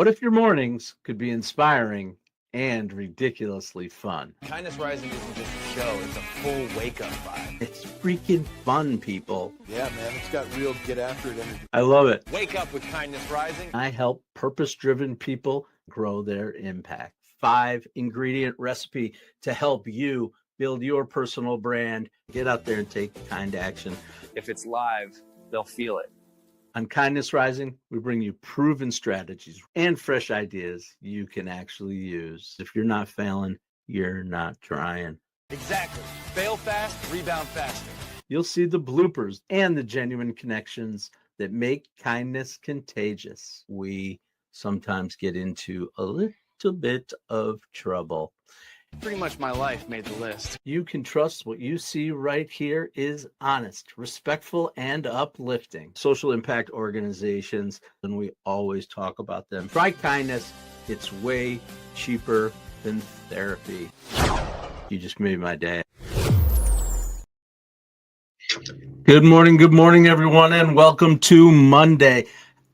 What if your mornings could be inspiring and ridiculously fun? Kindness Rising isn't just a show, it's a full wake-up vibe. It's freaking fun, people. Yeah, man, it's got real get after it energy. I love it. Wake up with Kindness Rising. I help purpose-driven people grow their impact. 5-ingredient recipe to help you build your personal brand. Get out there and take kind action. If it's live, they'll feel it. On Kindness Rising, we bring you proven strategies and fresh ideas you can actually use. If you're not failing, you're not trying. Exactly. Fail fast, rebound faster. You'll see the bloopers and the genuine connections that make kindness contagious. We sometimes get into a little bit of trouble. Pretty much my life made the list. You can trust what you see right here is honest, respectful, and uplifting. Social impact organizations, and we always talk about them. Try kindness. It's way cheaper than therapy. You just made my day. Good morning, everyone, and welcome to Monday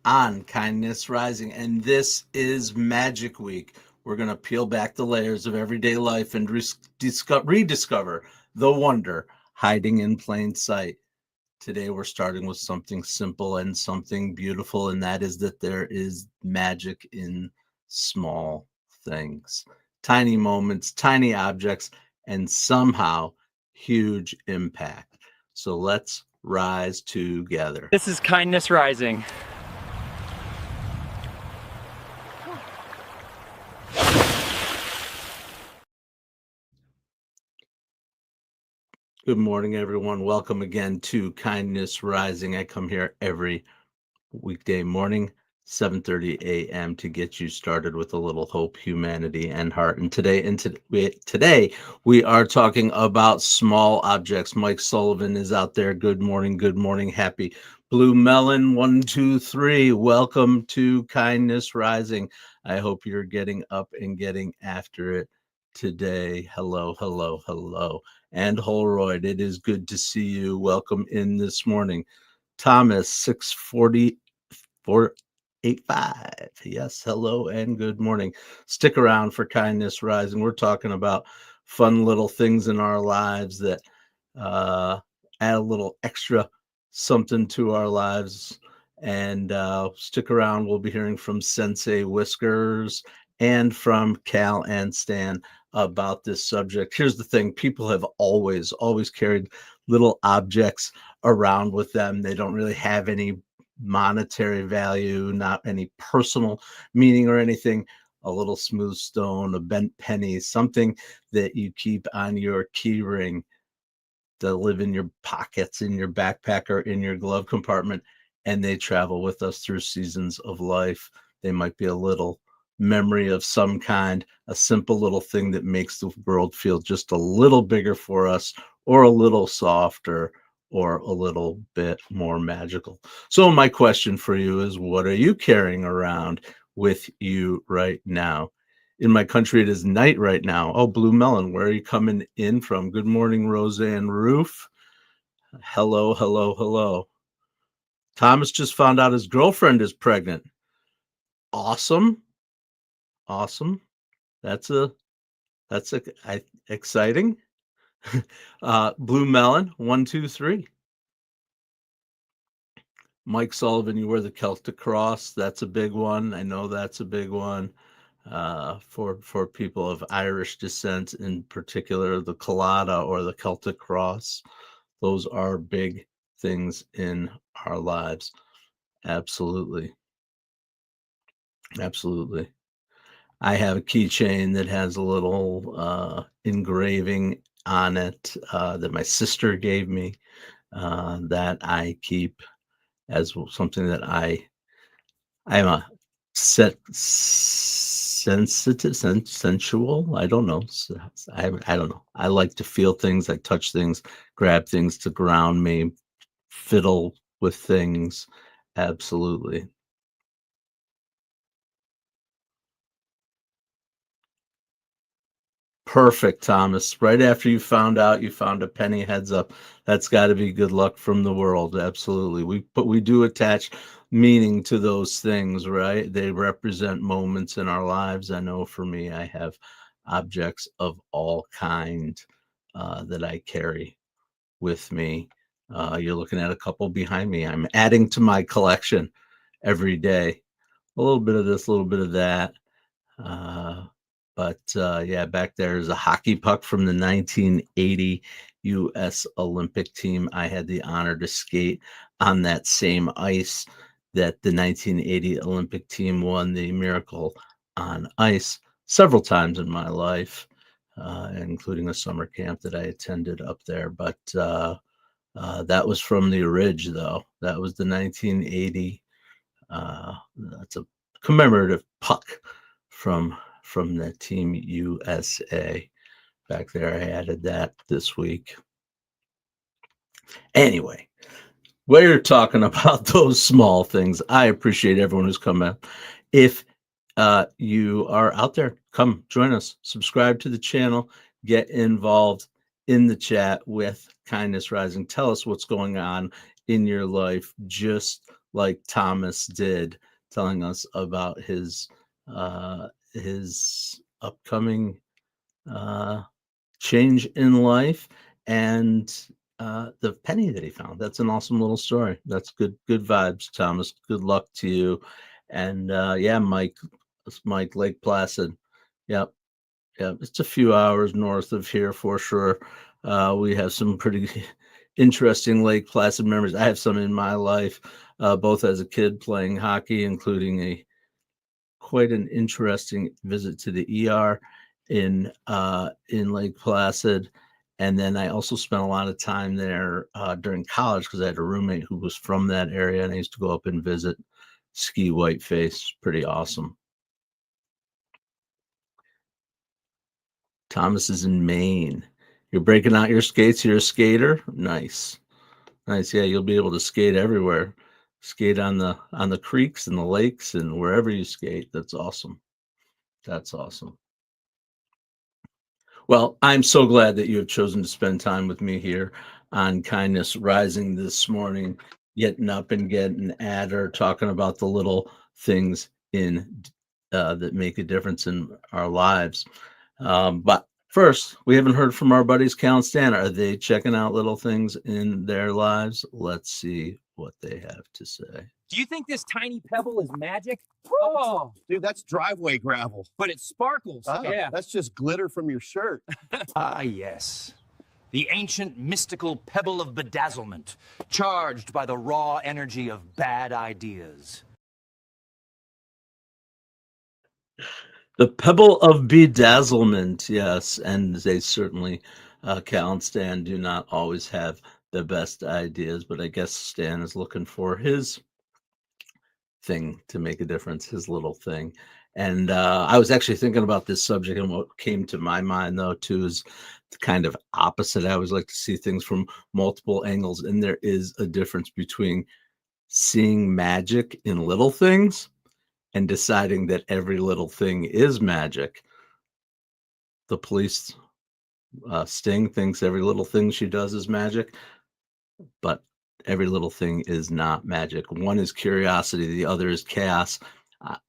on Kindness Rising. And this is Magic Week. We're going to peel back the layers of everyday life and rediscover the wonder hiding in plain sight. Today, we're starting with something simple and something beautiful, and that is that there is magic in small things, tiny moments, tiny objects, and somehow huge impact. So let's rise together. This is Kindness Rising. Good morning, everyone. Welcome again to Kindness Rising. I come here every weekday morning, 7:30 a.m. to get you started with a little hope, humanity, and heart. And today we are talking about small objects. Mike Sullivan is out there. Good morning. Happy Blue Melon 123. Welcome to Kindness Rising. I hope you're getting up and getting after it today. Hello. And Holroyd, it is good to see you. Welcome in this morning. Thomas 64485. Yes, hello and good morning. Stick around for Kindness Rising. We're talking about fun little things in our lives that add a little extra something to our lives. And stick around. We'll be hearing from Sensei Whiskers and from Cal and Stan about this subject. Here's the thing. People have always carried little objects around with them. They don't really have any monetary value, not any personal meaning or anything. A little smooth stone, a bent penny, something that you keep on your key ring to live in your pockets, in your backpack, or in your glove compartment. And they travel with us through seasons of life. They might be a little memory of some kind, a simple little thing that makes the world feel just a little bigger for us, or a little softer, or a little bit more magical. So my question for you is, what are you carrying around with you right now? In my country, it is night right now. Oh, Blue Melon, where are you coming in from? Good morning, Roseanne Roof. Hello. Thomas just found out his girlfriend is pregnant. Awesome. That's exciting. Blue Melon 123. Mike Sullivan, you wear the Celtic cross. That's a big one. I know that's a big one for people of Irish descent, in particular the collada or the Celtic cross. Those are big things in our lives. Absolutely. I have a keychain that has a little engraving on it that my sister gave me that I keep as something that I'm a sensual. I don't know. I don't know. I like to feel things. I touch things, grab things to ground me, fiddle with things. Absolutely. Perfect, Thomas. Right after you found out you found a penny, heads up. That's got to be good luck from the world. Absolutely. We do attach meaning to those things, right? They represent moments in our lives. I know for me, I have objects of all kind that I carry with me. You're looking at a couple behind me. I'm adding to my collection every day. A little bit of this, a little bit of that. Uh, but yeah, back there is a hockey puck from the 1980 U.S. Olympic team. I had the honor to skate on that same ice that the 1980 Olympic team won the Miracle on Ice several times in my life, including a summer camp that I attended up there. But that was from the Ridge, though. That was the 1980. That's a commemorative puck from the Team USA. Back there, I added that this week. Anyway, we're talking about those small things. I appreciate everyone who's come out. If you are out there, come join us. Subscribe to the channel. Get involved in the chat with Kindness Rising. Tell us what's going on in your life, just like Thomas did, telling us about his upcoming change in life and the penny that he found. That's an awesome little story. That's good vibes, Thomas. Good luck to you. And yeah, Mike, it's Mike, Lake Placid. Yep. It's a few hours north of here for sure. We have some pretty interesting Lake Placid memories. I have some in my life, both as a kid playing hockey, including quite an interesting visit to the ER in Lake Placid. And then I also spent a lot of time there during college because I had a roommate who was from that area, and I used to go up and visit, ski Whiteface. Pretty awesome. Thomas is in Maine. You're breaking out your skates. You're a skater. Nice. Yeah, you'll be able to skate everywhere. Skate on the creeks and the lakes and wherever you skate. That's awesome. Well, I'm so glad that you have chosen to spend time with me here on Kindness Rising this morning, getting up and getting at her, talking about the little things that make a difference in our lives. But first, we haven't heard from our buddies Cal and Stan. Are they checking out little things in their lives? Let's see what they have to say. Do you think this tiny pebble is magic? Oh, Dude, that's driveway gravel. but it sparkles. Yeah. That's just glitter from your shirt. Ah, yes. The ancient mystical Pebble of Bedazzlement, charged by the raw energy of bad ideas. The Pebble of Bedazzlement, yes, and they certainly, Cal and Stan do not always have the best ideas, but I guess Stan is looking for his thing to make a difference, his little thing. And I was actually thinking about this subject, and what came to my mind, though, too, is the kind of opposite. I always like to see things from multiple angles, and there is a difference between seeing magic in little things and deciding that every little thing is magic. The police, Sting, thinks every little thing she does is magic, but every little thing is not magic. One is curiosity, the other is chaos.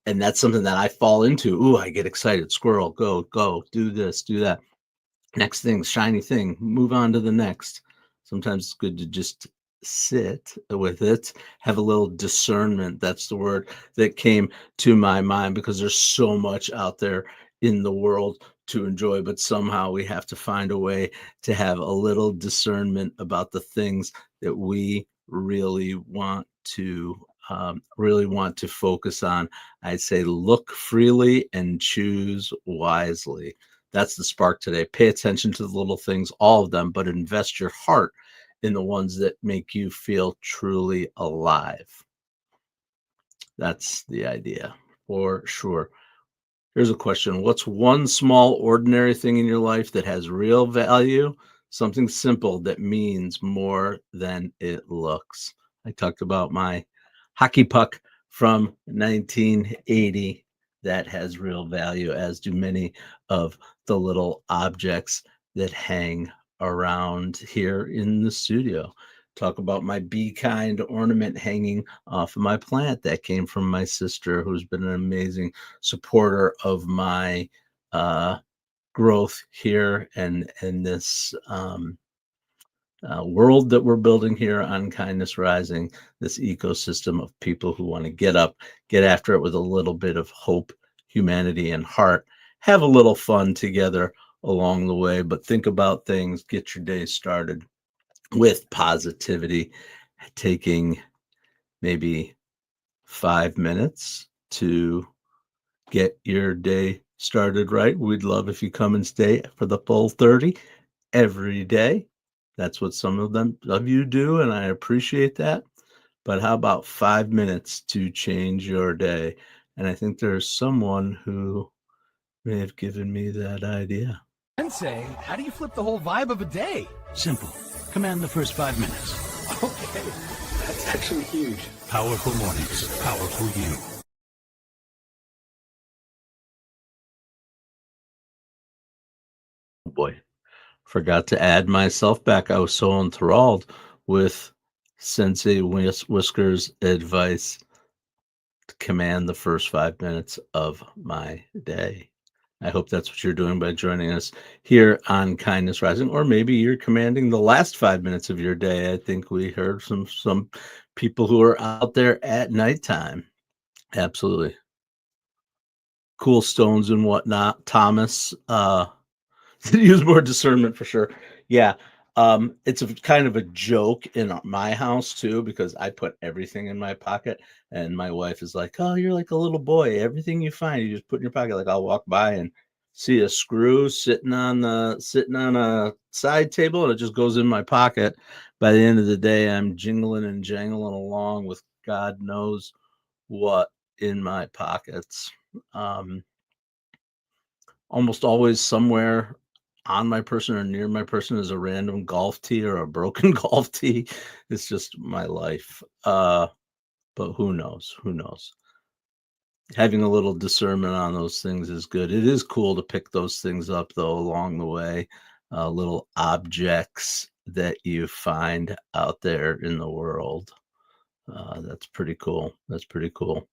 And that's something that I fall into. Ooh, I get excited. Squirrel, go, do this, do that. Next thing, shiny thing, move on to the next. Sometimes it's good to just sit with it, have a little discernment. That's the word that came to my mind, because there's so much out there in the world to enjoy, but somehow we have to find a way to have a little discernment about the things that we really want to focus on. I'd say look freely and choose wisely. That's the spark today. Pay attention to the little things, all of them, but invest your heart in the ones that make you feel truly alive. That's the idea for sure. Here's a question. What's one small, ordinary thing in your life that has real value? Something simple that means more than it looks. I talked about my hockey puck from 1980 that has real value, as do many of the little objects that hang around here in the studio. talk about my Be Kind ornament hanging off of my plant that came from my sister, who's been an amazing supporter of my growth here and this world that we're building here on Kindness Rising, this ecosystem of people who want to get up, get after it with a little bit of hope, humanity, and heart, have a little fun together along the way, but think about things, get your day started with positivity, taking maybe 5 minutes to get your day started right. We'd love if you come and stay for the full 30 every day. That's what some of you do, and I appreciate that. But how about 5 minutes to change your day? And I think there's someone who may have given me that idea. Sensei, how do you flip the whole vibe of a day? Simple. Command the first 5 minutes. Okay, that's actually huge. Powerful mornings. Powerful you. Boy, forgot to add myself back. I was so enthralled with Sensei Whiskers' advice to command the first 5 minutes of my day. I hope that's what you're doing by joining us here on Kindness Rising, or maybe you're commanding the last 5 minutes of your day. I think we heard some people who are out there at nighttime. Absolutely. Cool stones and whatnot. Thomas, use more discernment for sure. Yeah. It's a kind of a joke in my house too, because I put everything in my pocket, and my wife is like, "Oh, you're like a little boy. Everything you find, you just put in your pocket." Like I'll walk by and see a screw sitting on a side table, and it just goes in my pocket. By the end of the day, I'm jingling and jangling along with God knows what in my pockets. Almost always somewhere on my person or near my person is a random golf tee or a broken golf tee. It's just my life. But who knows? Who knows? Having a little discernment on those things is good. It is cool to pick those things up, though, along the way. Little objects that you find out there in the world. That's pretty cool. That's pretty cool.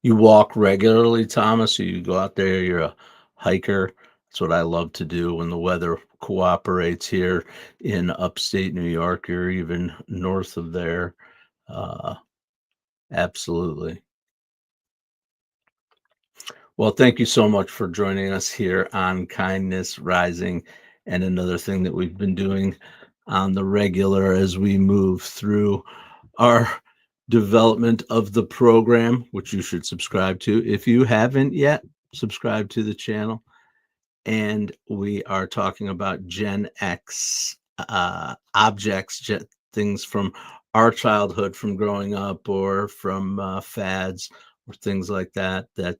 You walk regularly, Thomas, or you go out there, you're a hiker. That's what I love to do when the weather cooperates here in upstate New York or even north of there. Uh, absolutely. Well, thank you so much for joining us here on Kindness Rising, and another thing that we've been doing on the regular as we move through our development of the program, which you should subscribe to. If you haven't yet, subscribe to the channel. And we are talking about Gen X objects, things from our childhood, from growing up, or from fads, or things like that, that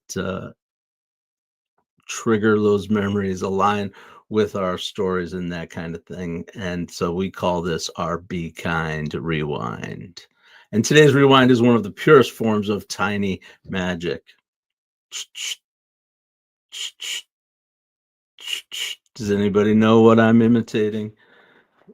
trigger those memories, align with our stories and that kind of thing. And so we call this our Be Kind Rewind. And today's rewind is one of the purest forms of tiny magic. Does anybody know what I'm imitating?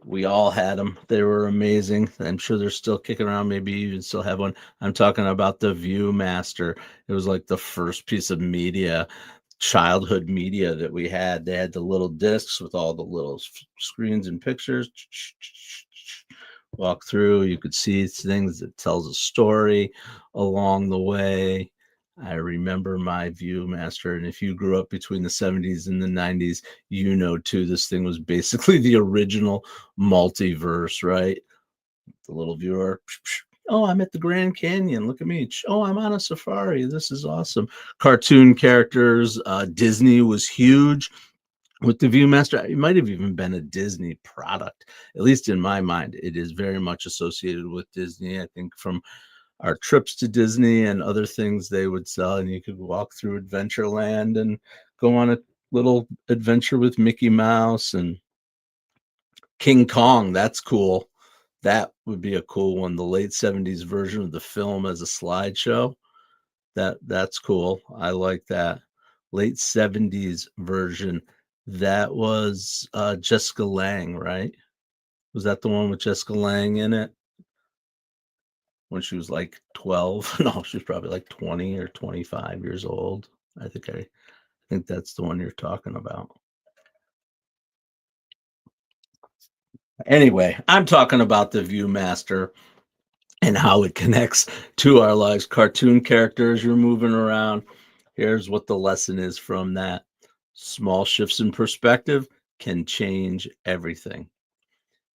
We all had them. They were amazing. I'm sure they're still kicking around. Maybe you even still have one. I'm talking about the Viewmaster. It was like the first piece of media, childhood media that we had. They had the little discs with all the little screens and pictures. Walk through, you could see things that tells a story along the way. I remember my Viewmaster, and if you grew up between the 70s and the 90s, you know too, this thing was basically the original multiverse, right? The little viewer. Oh, I'm at the Grand Canyon. Look at me. Oh, I'm on a safari. This is awesome. Cartoon characters. Disney was huge with the Viewmaster. It might have even been a Disney product. At least in my mind, it is very much associated with Disney. I think from our trips to Disney and other things they would sell, and you could walk through Adventureland and go on a little adventure with Mickey Mouse and King Kong. That's cool. That would be a cool one. The late 70s version of the film as a slideshow. That's cool. I like that. Late 70s version That was Jessica Lange, right? Was that the one with Jessica Lange in it? When she was like 12? No, she was probably like 20 or 25 years old. I think that's the one you're talking about. Anyway, I'm talking about the Viewmaster and how it connects to our lives. Cartoon characters, you're moving around. Here's what the lesson is from that. Small shifts in perspective can change everything.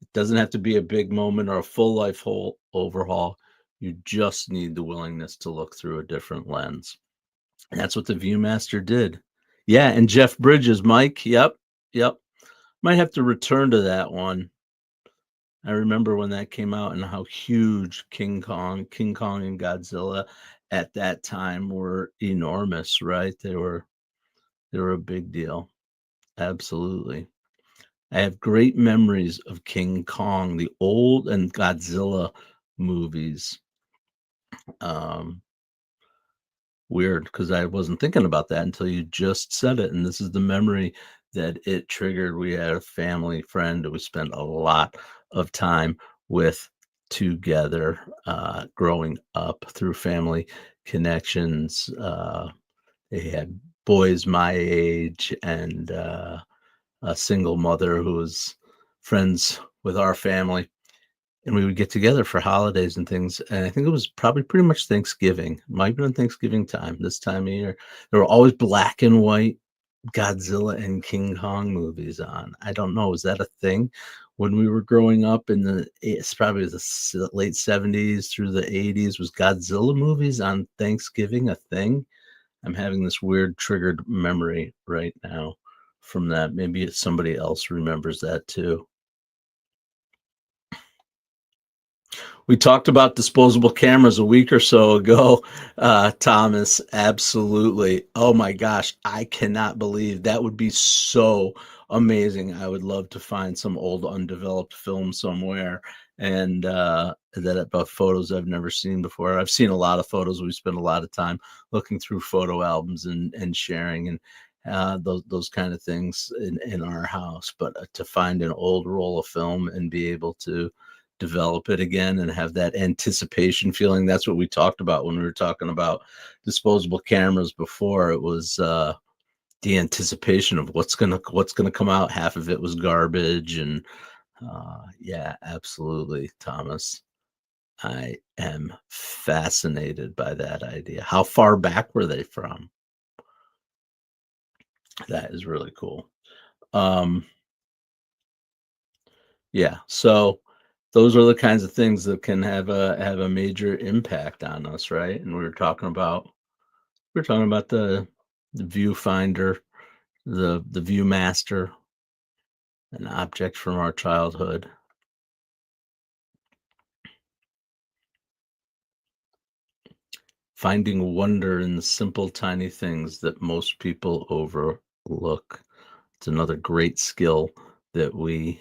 It doesn't have to be a big moment or a full life overhaul. You just need the willingness to look through a different lens. And that's what the Viewmaster did. Yeah, and Jeff Bridges, Mike. Yep. Might have to return to that one. I remember when that came out and how huge King Kong and Godzilla at that time were enormous, right? They were a big deal. Absolutely. I have great memories of King Kong, the old, and Godzilla movies. Weird, because I wasn't thinking about that until you just said it, and this is the memory that it triggered. We had a family friend that we spent a lot of time with together, growing up through family connections. They had boys my age and a single mother who was friends with our family, and we would get together for holidays and things. And I think it was probably pretty much Thanksgiving. Might have been Thanksgiving time, this time of year. There were always black and white Godzilla and King Kong movies on. I don't know, was that a thing when we were growing up in it's probably the late 70s through the 80s? Was Godzilla movies on Thanksgiving a thing? I'm having this weird triggered memory right now from that. Maybe somebody else remembers that too. We talked about disposable cameras a week or so ago, Thomas. Absolutely. Oh my gosh, I cannot believe that would be so amazing. I would love to find some old undeveloped film somewhere and that about photos I've never seen before. I've seen a lot of photos. We spend a lot of time looking through photo albums and sharing and those kind of things in our house. But to find an old roll of film and be able to develop it again and have that anticipation feeling. That's what we talked about when we were talking about disposable cameras before. It was the anticipation of what's gonna come out. Half of it was garbage, and yeah, absolutely, Thomas. I am fascinated by that idea. How far back were they from? That is really cool. Yeah, so those are the kinds of things that can have a major impact on us, right? And we're talking about the viewfinder, the viewmaster, an object from our childhood. Finding wonder in the simple, tiny things that most people overlook. It's another great skill that we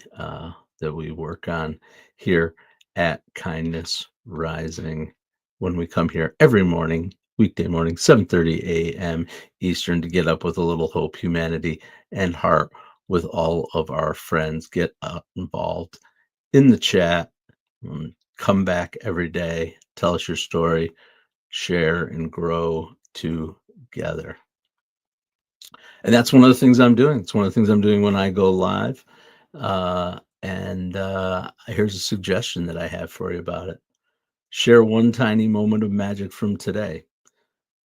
work on here at Kindness Rising when we come here every morning, weekday morning, 7:30 a.m. Eastern, to get up with a little hope, humanity, and heart with all of our friends. Get involved in the chat. Come back every day. Tell us your story. Share and grow together. And that's one of the things I'm doing. It's one of the things I'm doing when I go live. And here's a suggestion that I have for you about it. Share one tiny moment of magic from today.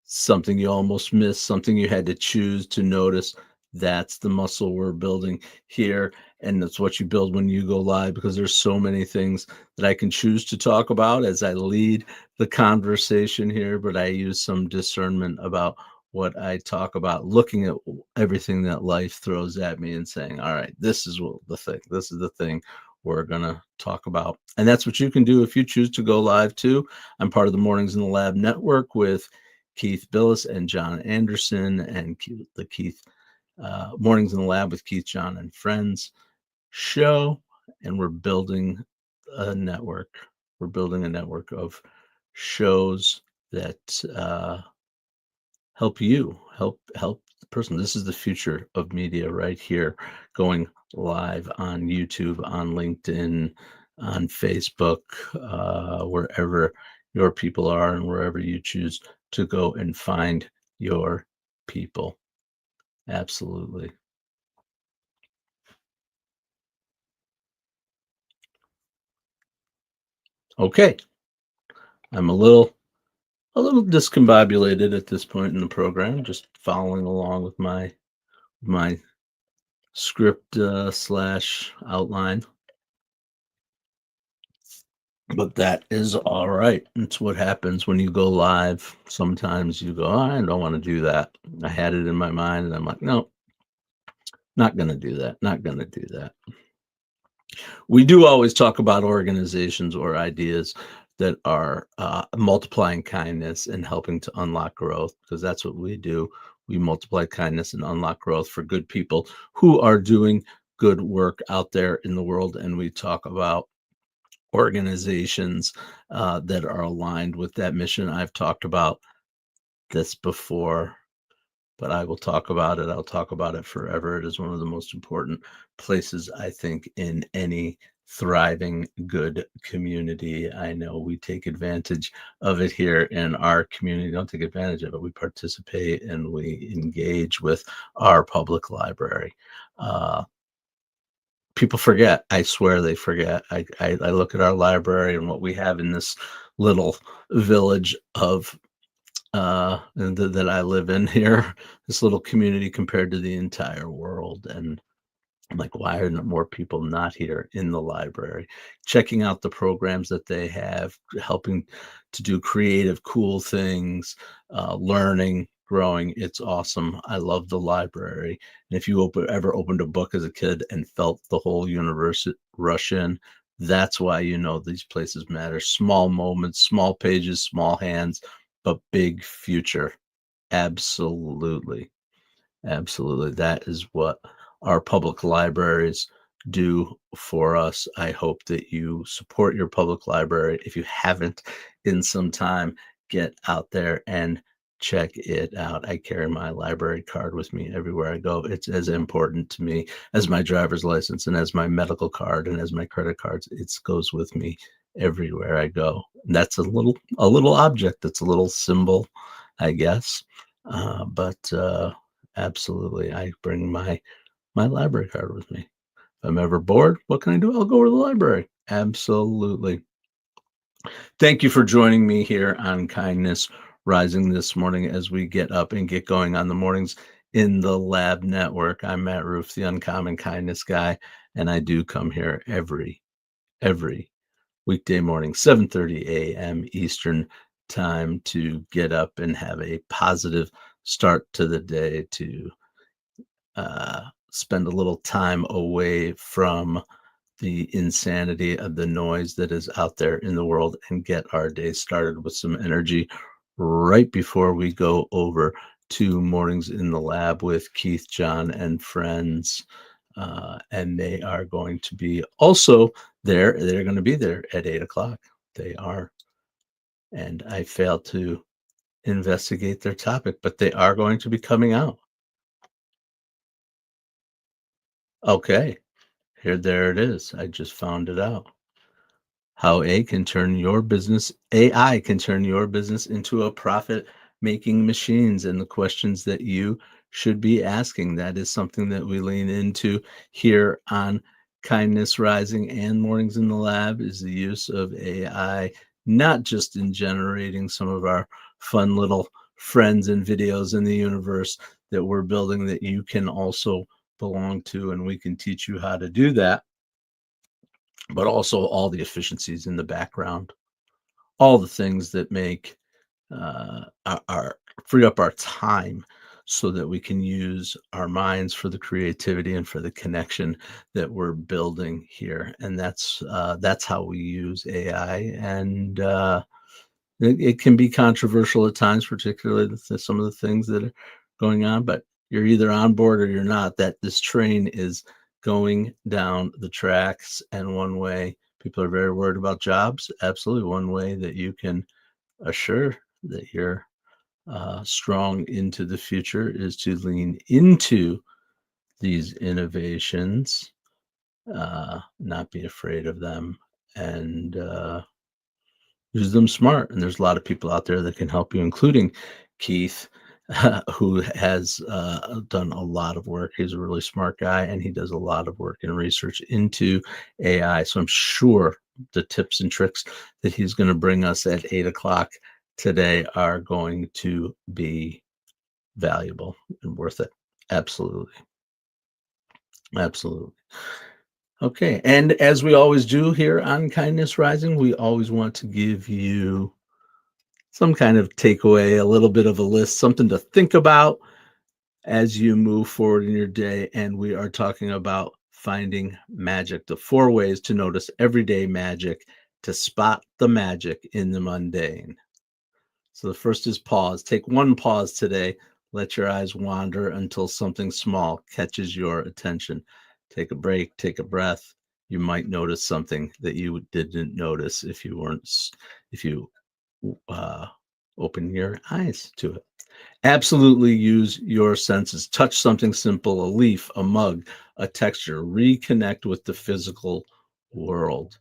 Something you almost missed, something you had to choose to notice. That's the muscle we're building here. And that's what you build when you go live, because there's so many things that I can choose to talk about as I lead the conversation here, but I use some discernment about what I talk about, looking at everything that life throws at me and saying, all right, this is the thing we're going to talk about. And that's what you can do if you choose to go live too. I'm part of the Mornings in the Lab network with Keith Billis and John Anderson, and the Keith Mornings in the Lab with Keith, John, and Friends show. And we're building a network. We're building a network of shows that help you, help personal. This is the future of media right here, going live on YouTube, on LinkedIn, on Facebook, wherever your people are and wherever you choose to go and find your people. Absolutely. Okay. I'm a little discombobulated at this point in the program, just following along with my script slash outline. But that is all right. It's what happens when you go live. Sometimes you go, "Oh, I don't want to do that. I had it in my mind, and I'm like, no, not going to do that. Not going to do that." We do always talk about organizations or ideas that are multiplying kindness and helping to unlock growth, because that's what we do. We multiply kindness and unlock growth for good people who are doing good work out there in the world. And we talk about organizations that are aligned with that mission. I've talked about this before, but I will talk about it. I'll talk about it forever. It is one of the most important places, I think, in any thriving, good community. I know we take advantage of it here in our community. Don't take advantage of it. We participate and we engage with our public library. People forget. I swear they forget. I look at our library and what we have in this little village of that I live in here, this little community compared to the entire world. And I'm like, why are more people not here in the library, checking out the programs that they have, helping to do creative, cool things, learning, growing? It's awesome. I love the library. And if you ever opened a book as a kid and felt the whole universe rush in, that's why you know these places matter. Small moments, small pages, small hands, but big future. Absolutely. Absolutely. That is what our public libraries do for us. I hope that you support your public library. If you haven't in some time, get out there and check it out. I carry my library card with me everywhere I go. It's as important to me as my driver's license and as my medical card and as my credit cards. It goes with me everywhere I go. And that's a little object. That's a little symbol, I guess. But absolutely, I bring my library card with me. If I'm ever bored, what can I do? I'll go to the library. Absolutely. Thank you for joining me here on Kindness Rising this morning as we get up and get going on the mornings in the Lab Network. I'm Matt Roof, the Uncommon Kindness Guy, and I do come here every weekday morning, 7:30 a.m. Eastern time, to get up and have a positive start to the day, to spend a little time away from the insanity of the noise that is out there in the world and get our day started with some energy right before we go over to Mornings in the Lab with Keith, John, and friends. And they are going to be also there. They're going to be there at 8 o'clock. They are. And I failed to investigate their topic, but they are going to be coming out. Okay. There it is. I just found it out. How AI can turn your business into a profit-making machines, and the questions that you should be asking. That is something that we lean into here on Kindness Rising and Mornings in the Lab, is the use of AI, not just in generating some of our fun little friends and videos in the universe that we're building that you can also belong to, and we can teach you how to do that, but also all the efficiencies in the background, all the things that make our free up our time so that we can use our minds for the creativity and for the connection that we're building here. And that's how we use AI. And it can be controversial at times, particularly with some of the things that are going on, but you're either on board or you're not. That this train is going down the tracks. And one way people are very worried about jobs, absolutely, one way that you can assure that your strong into the future is to lean into these innovations, not be afraid of them, and use them smart. And there's a lot of people out there that can help you, including Keith, who has done a lot of work. He's a really smart guy, and he does a lot of work and research into AI. So I'm sure the tips and tricks that he's going to bring us at 8 o'clock today are going to be valuable and worth it. Absolutely. Absolutely. Okay. And as we always do here on Kindness Rising, we always want to give you some kind of takeaway, a little bit of a list, something to think about as you move forward in your day. And we are talking about finding magic, the 4 ways to notice everyday magic, to spot the magic in the mundane. So the first is pause. Take one pause today. Let your eyes wander until something small catches your attention. Take a break, take a breath. You might notice something that you didn't notice if you open your eyes to it. Absolutely use your senses. Touch something simple, a leaf, a mug, a texture. Reconnect with the physical world.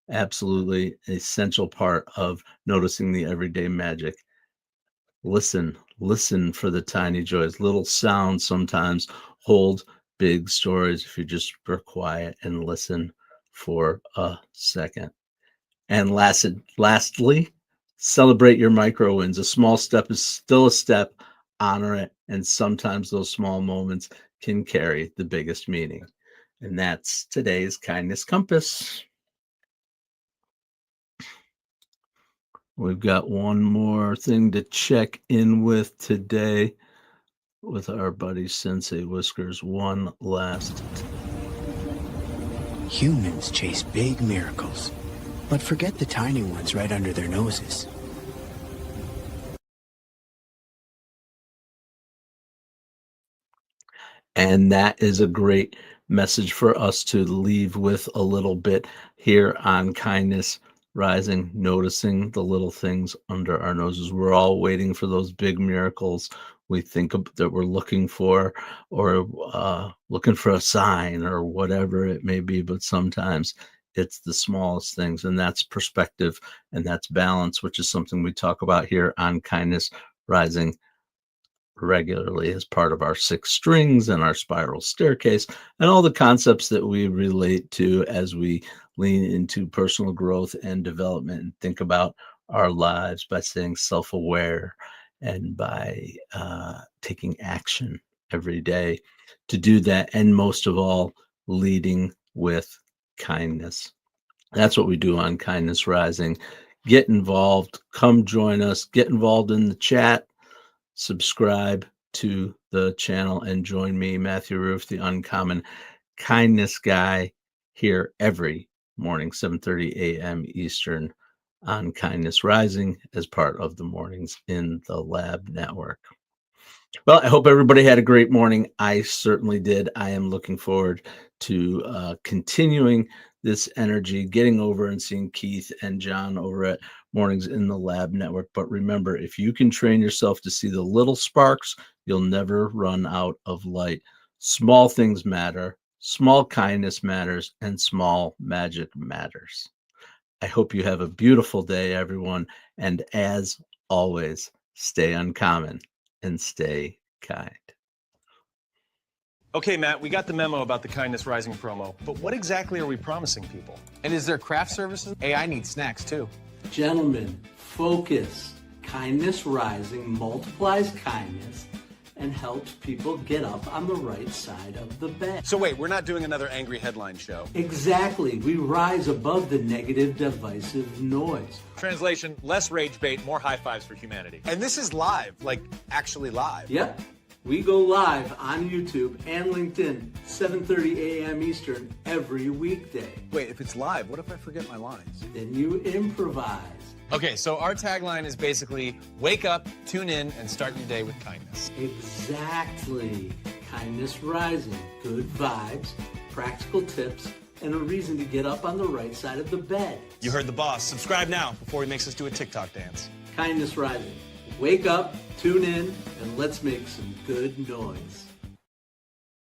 Absolutely essential part of noticing the everyday magic. Listen for the tiny joys. Little sounds sometimes hold big stories if you just are quiet and listen for a second. And lastly, celebrate your micro wins. A small step is still a step. Honor it. And sometimes those small moments can carry the biggest meaning. And that's today's Kindness Compass. We've got one more thing to check in with today with our buddy Sensei Whiskers. One last. Humans chase big miracles, but forget the tiny ones right under their noses. And that is a great message for us to leave with a little bit here on Kindness Rising, noticing the little things under our noses. We're all waiting for those big miracles we think that we're looking for, or looking for a sign or whatever it may be. But sometimes it's the smallest things, and that's perspective and that's balance, which is something we talk about here on Kindness Rising regularly as part of our 6 strings and our spiral staircase and all the concepts that we relate to as we lean into personal growth and development and think about our lives by staying self-aware and by taking action every day to do that. And most of all, leading with kindness. That's what we do on Kindness Rising. Get involved. Come join us. Get involved in the chat. Subscribe to the channel and join me, Matthew Roof, the Uncommon Kindness Guy, here every morning, 7:30 a.m. Eastern on Kindness Rising as part of the Mornings in the Lab Network. Well, I hope everybody had a great morning. I certainly did. I am looking forward to continuing this energy, getting over and seeing Keith and John over at Mornings in the Lab Network. But remember, if you can train yourself to see the little sparks, you'll never run out of light. Small things matter, small kindness matters, and small magic matters. I hope you have a beautiful day, everyone. And as always, stay uncommon and stay kind. Okay, Matt, we got the memo about the Kindness Rising promo, but what exactly are we promising people? And is there craft services? Hey, I need snacks too. Gentlemen, focus. Kindness Rising multiplies kindness and helps people get up on the right side of the bed. So wait, we're not doing another angry headline show. Exactly. We rise above the negative, divisive noise. Translation, less rage bait, more high fives for humanity. And this is live, like actually live. Yep. We go live on YouTube and LinkedIn, 7:30 a.m. Eastern every weekday. Wait, if it's live, what if I forget my lines? Then you improvise. Okay, so our tagline is basically wake up, tune in, and start your day with kindness. Exactly. Kindness Rising. Good vibes, practical tips, and a reason to get up on the right side of the bed. You heard the boss. Subscribe now before he makes us do a TikTok dance. Kindness Rising. Wake up, Tune in and let's make some good noise.